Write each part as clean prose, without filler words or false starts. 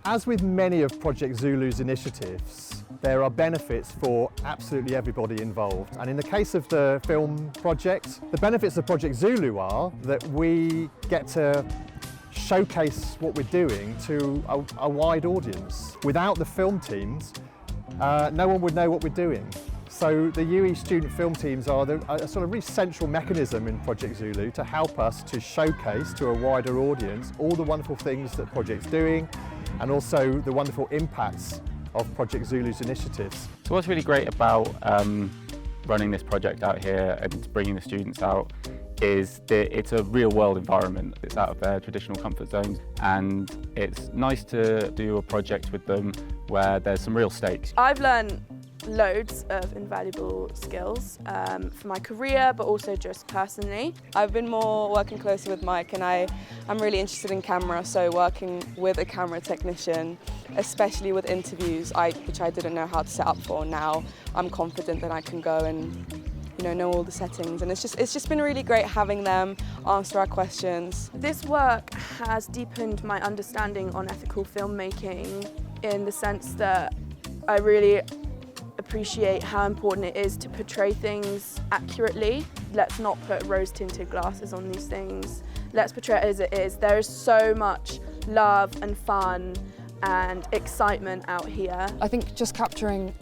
As with many of Project Zulu's initiatives, there are benefits for absolutely everybody involved. And in the case of the film project, the benefits of Project Zulu are that we get to showcase what we're doing to a wide audience. Without the film teams, no one would know what we're doing. So the UE student film teams are a sort of really central mechanism in Project Zulu to help us to showcase to a wider audience all the wonderful things that Project's doing and also the wonderful impacts of Project Zulu's initiatives. So what's really great about running this project out here and bringing the students out is that it's a real world environment. It's out of their traditional comfort zones, and it's nice to do a project with them where there's some real stakes. I've learned loads of invaluable skills for my career, but also just personally. I've been more working closely with Mike, and I'm really interested in camera, so working with a camera technician, especially with interviews, which I didn't know how to set up for. Now I'm confident that I can go and know all the settings, and it's just been really great having them answer our questions. This work has deepened my understanding on ethical filmmaking in the sense that I really appreciate how important it is to portray things accurately. Let's not put rose-tinted glasses on these things. Let's portray it as it is. There is so much love and fun and excitement out here. I think just capturing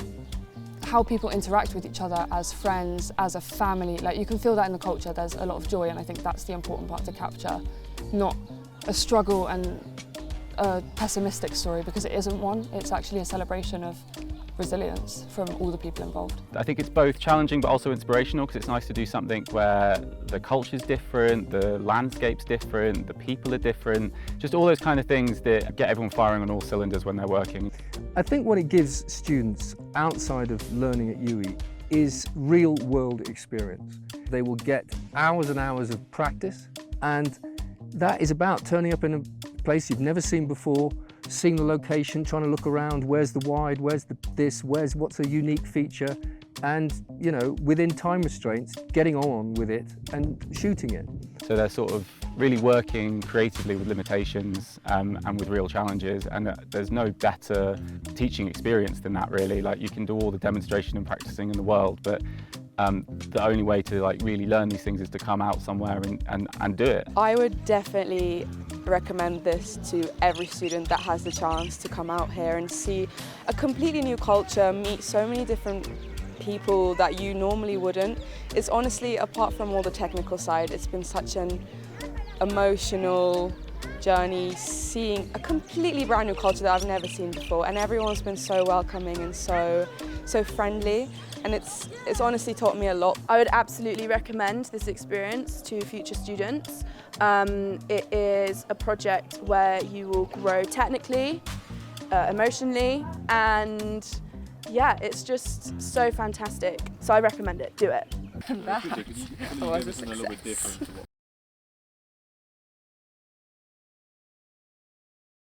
how people interact with each other as friends, as a family, like you can feel that in the culture. There's a lot of joy, and I think that's the important part to capture, not a struggle and a pessimistic story, because it isn't one. It's actually a celebration of resilience from all the people involved. I think it's both challenging but also inspirational, because it's nice to do something where the culture's different, the landscape's different, the people are different, just all those kind of things that get everyone firing on all cylinders when they're working. I think what it gives students outside of learning at UE is real world experience. They will get hours and hours of practice, and that is about turning up in a place you've never seen before, seeing the location, trying to look around, where's the wide, where's what's a unique feature, and within time restraints, getting on with it and shooting it. So they're sort of really working creatively with limitations and with real challenges, and there's no better teaching experience than that, really. Like, you can do all the demonstration and practicing in the world, but the only way to really learn these things is to come out somewhere and do it. I would definitely recommend this to every student that has the chance to come out here and see a completely new culture, meet so many different people that you normally wouldn't. It's honestly, apart from all the technical side, it's been such an emotional journey, seeing a completely brand new culture that I've never seen before, and everyone's been so welcoming and so friendly, and it's honestly taught me a lot. I would absolutely recommend this experience to future students. It is a project where you will grow technically, emotionally, and yeah, it's just so fantastic. So I recommend it. Do it. It's a little bit different to what